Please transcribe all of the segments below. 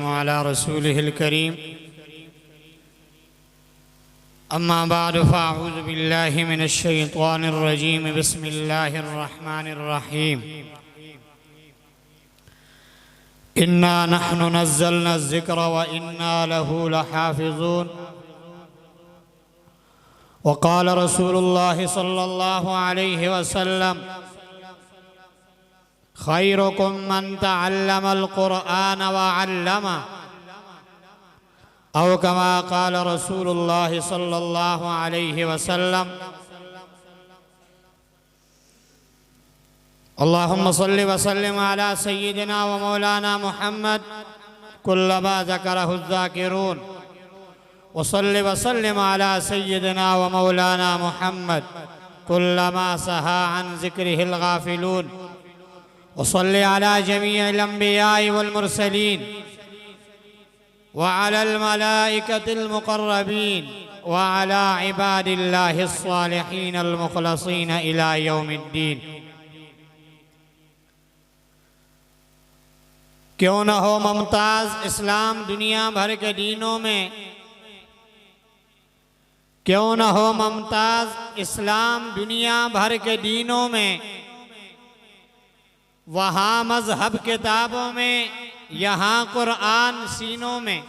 अला रसूलिहिल करीम अम्मा बाद फ़अऊज़ु बिल्लाहि मिनश शैतानिर रजीम बिस्मिल्लाहिर रहमानिर रहीम इन्ना नहनु नज़्ज़लना ज़िक्र व इन्ना लहू लहाफ़िज़ून व क़ाल रसूलुल्लाहि सल्लल्लाहु अलैहि वसल्लम खैरुकुम मन तअल्लमल क़ुरआन व अल्लमा औ कमा क़ाल रसूलुल्लाहि सल्लल्लाहु अलैहि वसल्लम अल्लाहुम्मा सल्लि व सल्लिम अला सय्यिदिना व मौलाना मुहम्मद कुल्लमा ज़करहु ज़ाकिरून व सल्लि व सल्लिम अला सय्यिदिना व मौलाना मुहम्मद कुल्लमा सहा अन ज़िक्रिहिल गाफ़िलून व सल्लि अला जमीइल अंबियाइ वल मुरसलीन व अलल मलाइकतिल मुक़र्रबीन व अला इबादिल्लाहिस सालिहीनल मुख़लसीन इला यौमिद्दीन। क्यों न हो मुमताज़ इस्लाम दुनिया भर के दीनों में, क्यों न हो मुमताज़ इस्लाम दुनिया भर के दीनों में, वहाँ मज़हब किताबों में, यहाँ कुरान सीनों में।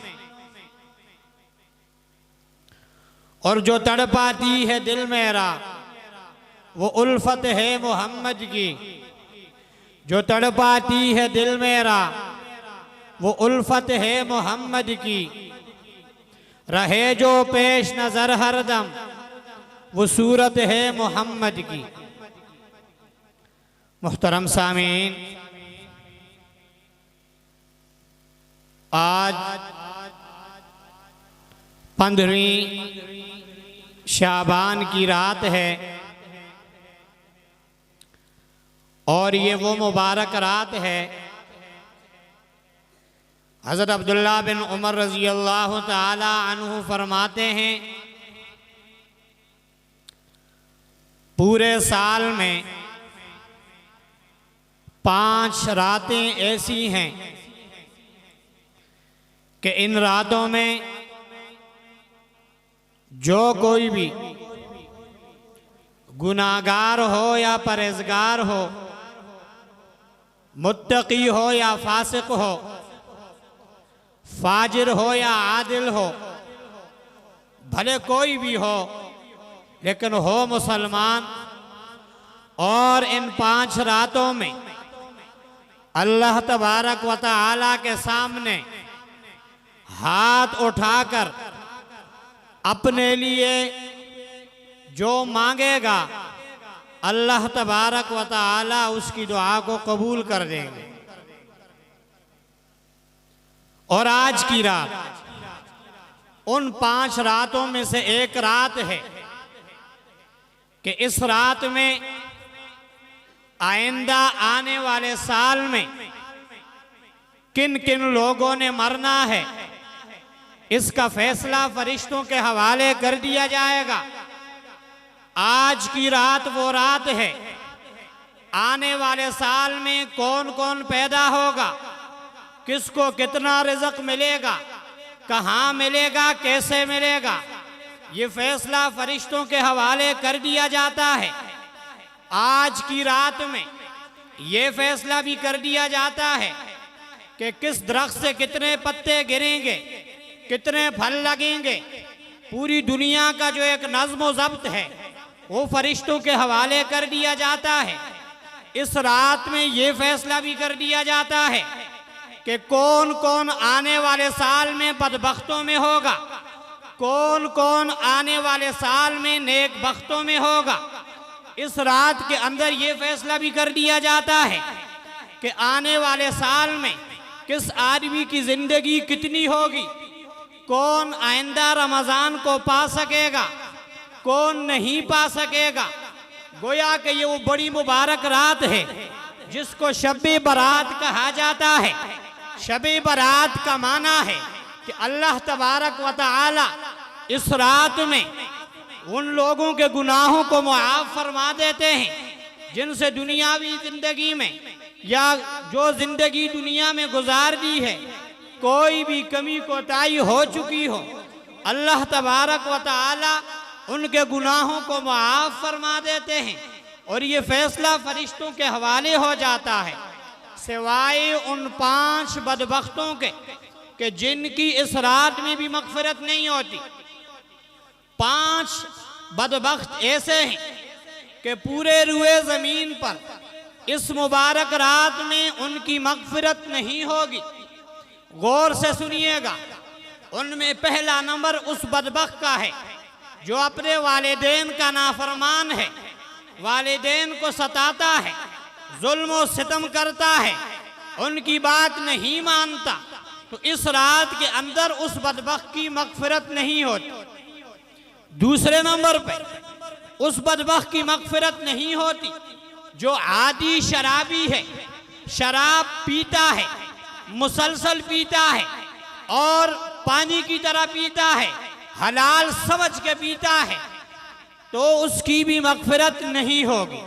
और जो तड़पाती है दिल मेरा वो उल्फत है मोहम्मद की, जो तड़पाती है दिल मेरा वो उल्फत है मोहम्मद की। रहे जो पेश नज़र हरदम वो सूरत है मोहम्मद की। मुहतरम सामीन, आज 15वीं शाबान की रात है और ये वो मुबारक रात है हज़रत अब्दुल्ला बिन उमर रज़ी अल्लाह ताला अन्हु फरमाते हैं, पूरे साल में 5 रातें ऐसी हैं कि इन रातों में जो कोई भी गुनाहगार हो या परहेज़गार हो, मुत्तकी हो या फासिक हो, फाजिर हो या आदिल हो, भले कोई भी हो लेकिन हो मुसलमान, और इन 5 रातों में अल्लाह तबारक व तआला के सामने हाथ उठाकर अपने लिए जो मांगेगा अल्लाह तबारक व तआला उसकी दुआ को कबूल कर देंगे। और आज की रात उन 5 रातों में से एक रात है कि इस रात में आइंदा आने वाले साल में किन किन लोगों ने मरना है, इसका फैसला फरिश्तों के हवाले कर दिया जाएगा। आज की रात वो रात है, आने वाले साल में कौन कौन पैदा होगा, किसको कितना रिज़्क़ मिलेगा, कहाँ मिलेगा, कैसे मिलेगा, ये फैसला फरिश्तों के हवाले कर दिया जाता है। आज की रात में ये फैसला भी कर दिया जाता है कि किस दरख्त से कितने पत्ते गिरेंगे, कितने फल लगेंगे। पूरी दुनिया का जो एक नज़्म व ज़ब्त है वो फरिश्तों के हवाले कर दिया जाता है। इस रात में ये फैसला भी कर दिया जाता है कि कौन कौन आने वाले साल में बदबख्तों में होगा, कौन कौन आने वाले साल में नेक बख्तों में होगा। इस रात के अंदर ये फैसला भी कर दिया जाता है कि आने वाले साल में किस आदमी की जिंदगी कितनी होगी, कौन आइंदा रमज़ान को पा सकेगा, कौन नहीं पा सकेगा। गोया कि ये वो बड़ी मुबारक रात है जिसको शब-ए बारात कहा जाता है। शब-ए बारात का माना है कि अल्लाह तबारक व तआला इस रात में उन लोगों के गुनाहों को मुआफ़ फरमा देते हैं जिनसे दुनियावी ज़िंदगी में या जो ज़िंदगी दुनिया में गुजार दी है कोई भी कमी कोताही हो चुकी हो, अल्लाह तबारक व तआला उनके गुनाहों को माफ़ फरमा देते हैं और ये फैसला फरिश्तों के हवाले हो जाता है, सिवाय उन 5 बदबख्तों के जिनकी इस रात में भी मग़फ़िरत नहीं होती। 5 बदबख्त ऐसे हैं कि पूरे रुए ज़मीन पर इस मुबारक रात में उनकी मग़फ़िरत नहीं होगी। गौर से सुनिएगा, उनमें पहला नंबर उस बदबख्त का है जो अपने वालिदैन का नाफरमान है, वालिदैन को सताता है, जुल्म और सितम करता है, उनकी बात नहीं मानता, तो इस रात के अंदर उस बदबख्त की मग़फ़िरत नहीं होती। दूसरे नंबर पे उस बदबख्त की मग़फ़िरत नहीं होती जो आदी शराबी है, शराब पीता है, मुसलसल पीता है और पानी की तरह पीता है, हलाल समझ के पीता है, तो उसकी भी मग़फ़िरत नहीं होगी।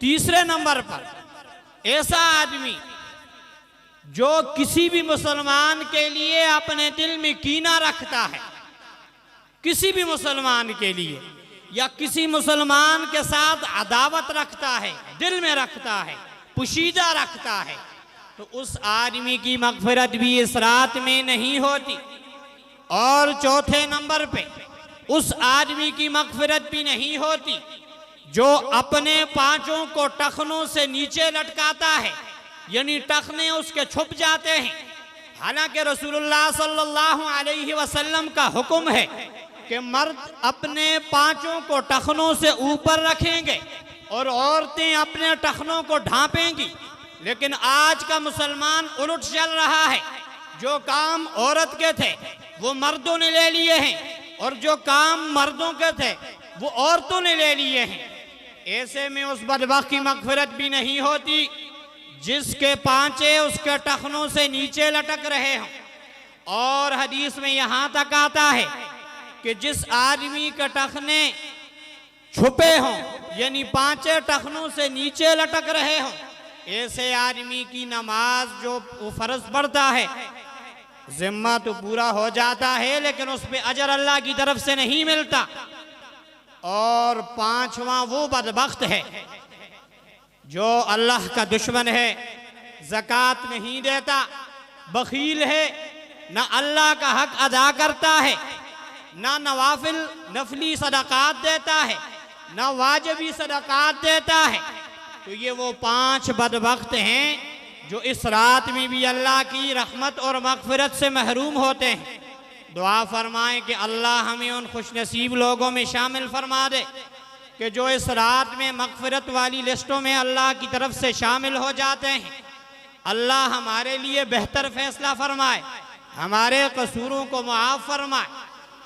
तीसरे नंबर पर ऐसा आदमी जो किसी भी मुसलमान के लिए अपने दिल में कीना रखता है, किसी भी मुसलमान के लिए या किसी मुसलमान के साथ अदावत रखता है, दिल में रखता है, पुशीदा रखता है, तो उस आदमी की मग़फ़िरत भी इस रात में नहीं होती। और चौथे नंबर पे उस आदमी की मग़फ़िरत भी नहीं होती जो अपने पांचों को टखनों से नीचे लटकाता है, यानी टखने उसके छुप जाते हैं। हालांकि रसूलुल्लाह सल्लल्लाहु अलैहि वसल्लम का हुक्म है कि मर्द अपने पांचों को टखनों से ऊपर रखेंगे और औरतें अपने टखनों को ढांपेंगी, लेकिन आज का मुसलमान उलट चल रहा है। जो काम औरत के थे वो मर्दों ने ले लिए हैं और जो काम मर्दों के थे वो औरतों ने ले लिए हैं। ऐसे में उस बदबख्त की मग़फ़िरत भी नहीं होती जिसके पांचे उसके टखनों से नीचे लटक रहे हों। और हदीस में यहाँ तक आता है कि जिस आदमी के टखने छुपे हों, यानी पांचे टखनों से नीचे लटक रहे हों, ऐसे आदमी की नमाज जो वो फ़र्ज पड़ता है, ज़िम्मा तो पूरा हो जाता है, लेकिन उस पर अजर अल्लाह की तरफ से नहीं मिलता। और पांचवा वो बदबख्त है जो अल्लाह का दुश्मन है, ज़कात नहीं देता, बखील है, ना अल्लाह का हक अदा करता है, ना नवाफिल नफली सदक़ात देता है, ना वाजिबी सदक़ात देता है। तो ये वो 5 बदबख्त हैं जो इस रात में भी अल्लाह की रहमत और मग़फ़िरत से महरूम होते हैं। दुआ फरमाएं कि अल्लाह हमें उन खुशनसीब लोगों में शामिल फरमा दे कि जो इस रात में मग़फ़िरत वाली लिस्टों में अल्लाह की तरफ से शामिल हो जाते हैं। अल्लाह हमारे लिए बेहतर फ़ैसला फरमाए, हमारे कसूरों को मुआफ़ फरमाए।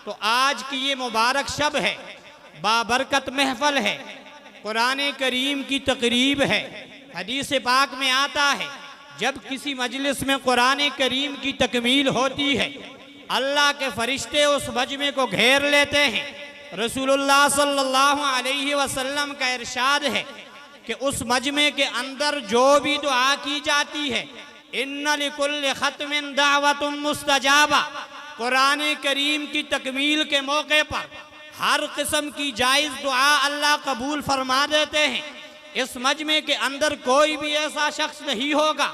तो आज की ये मुबारक शब है, बाबरकत महफ़ल है, कुरान करीम की तक़रीब है। हदीस पाक में आता है जब किसी मजलिस में कुरान करीम की तकमील होती है, अल्लाह के फरिश्ते उस मजमे को घेर लेते हैं। रसूलुल्लाह सल्लल्लाहु अलैहि वसल्लम का इरशाद है कि उस मजमे के अंदर जो भी दुआ की जाती है, इन्ना लिकुल्लि ख़त्मिन दावतुन मुस्तजाबा, कुरान करीम की तकमील के मौके पर हर किस्म की जायज़ दुआ अल्लाह कबूल फरमा देते हैं। इस मजमे के अंदर कोई भी ऐसा शख्स नहीं होगा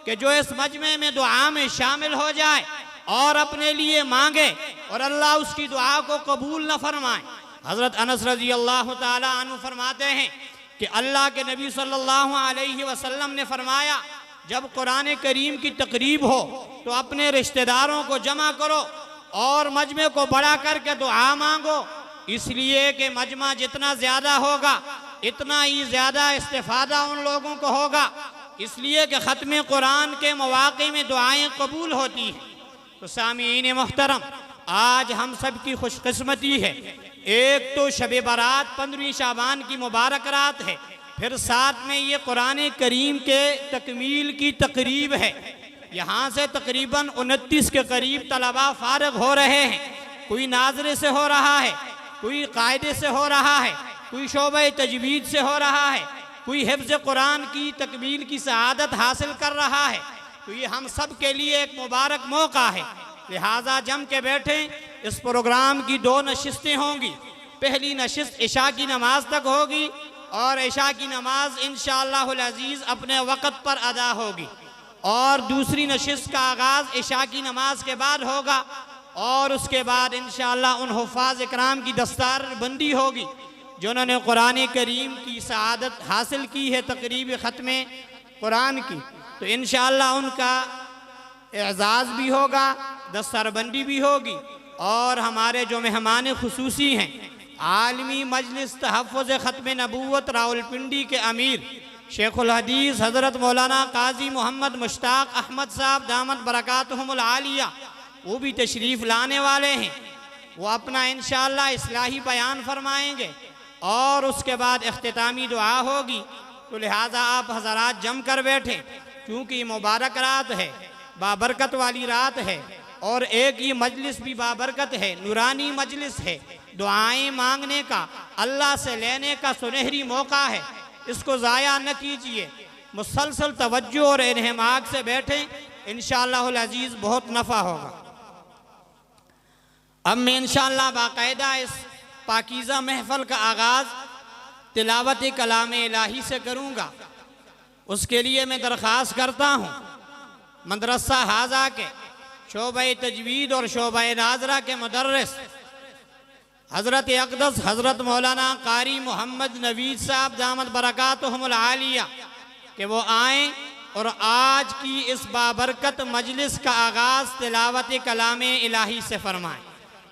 कि जो इस मजमे में दुआ में शामिल हो जाए और अपने लिए मांगे और अल्लाह उसकी दुआ को कबूल न फरमाए। हज़रत अनस रज़ी अल्लाह ताला अन्हु फरमाते हैं कि अल्लाह के नबी सल्लल्लाहु अलैहि वसल्लम ने फरमाया, जब कुरान करीम की तकरीब हो तो अपने रिश्तेदारों को जमा करो और मजमे को बड़ा करके दुआ मांगो, इसलिए कि मजमा जितना ज़्यादा होगा इतना ही ज़्यादा इस्तिफ़ादा उन लोगों को होगा, इसलिए कि ख़त्म कुरान के मौक़े में दुआएं कबूल होती हैं। तो सामीईन मोहतरम, आज हम सब की खुशकिस्मती है, एक तो शब बारात 15वीं शाबान की मुबारक रात है, फिर साथ में ये कुरान करीम के तकमील की तकरीब है। यहाँ से तकरीबन 29 के करीब तलबा फारग हो रहे हैं। कोई नाज़रे से हो रहा है, कोई कायदे से हो रहा है, कोई शोबे तजवीद से हो रहा है, कोई हिफ्ज़ कुरान की तकमील की सआदत हासिल कर रहा है। तो ये हम सब के लिए एक मुबारक मौका है, लिहाजा जम के बैठें। इस प्रोग्राम की 2 नशिस्तें होंगी। पहली नशिस्त इशा की नमाज तक होगी और इशा की नमाज इंशाअल्लाहुल अज़ीज़ अपने वक़्त पर अदा होगी, और दूसरी नशिस्त का आगाज़ इशा की नमाज के बाद होगा, और उसके बाद इंशाअल्लाह उन हुफ़ाज़ इकराम की दस्तार बंदी होगी जिन्होंने कुरान करीम की सआदत हासिल की है तक़रीब ख़त्म कुरान की। तो इंशाअल्लाह उनका एज़ाज़ भी होगा, दस्तारबंदी भी होगी, और हमारे जो मेहमान खुसूसी हैं आलमी मजलिस तहफ़्फ़ुज़ ख़त्म नबूवत रावलपिंडी के अमीर शेखुल हदीस हज़रत मौलाना काजी मोहम्मद मुश्ताक अहमद साहब दामत बरकातुहुमुल आलिया, वो भी तशरीफ़ लाने वाले हैं। वो अपना इंशाअल्लाह इस्लाही बयान फरमाएंगे और उसके बाद इख्तितामी दुआ होगी। तो लिहाजा आप हज़रात जम कर बैठें, क्योंकि मुबारक रात है, बाबरकत वाली रात है, और एक ये मजलिस भी बाबरकत है, नूरानी मजलिस है, दुआएं मांगने का, अल्लाह से लेने का सुनहरी मौका है। इसको ज़ाया न कीजिए, मुसलसल तवज्जो और इन्हमाक से बैठें, इंशाअल्लाहुल अज़ीज़ बहुत नफ़ा होगा। अब मैं इंशाअल्लाह बाकायदा इस पाकीज़ा महफ़ल का आगाज़ तिलावत कलाम इलाही से करूँगा। उसके लिए मैं दरख्वास्त करता हूँ मदरसा हाजा के शोबे तजवीद और शोबे नाजरा के मुदर्रिस हज़रत अक़दस हज़रत मौलाना कारी मोहम्मद नवीद साहब दामत बरकातुहुमुल आलिया कि वो आएँ और आज की इस बाबरकत मजलिस का आगाज़ तिलावत कलाम इलाही से फरमाएँ।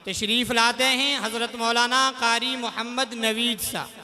तशरीफ़ लाते हैं हज़रत मौलाना कारी मोहम्मद नवीद साहब।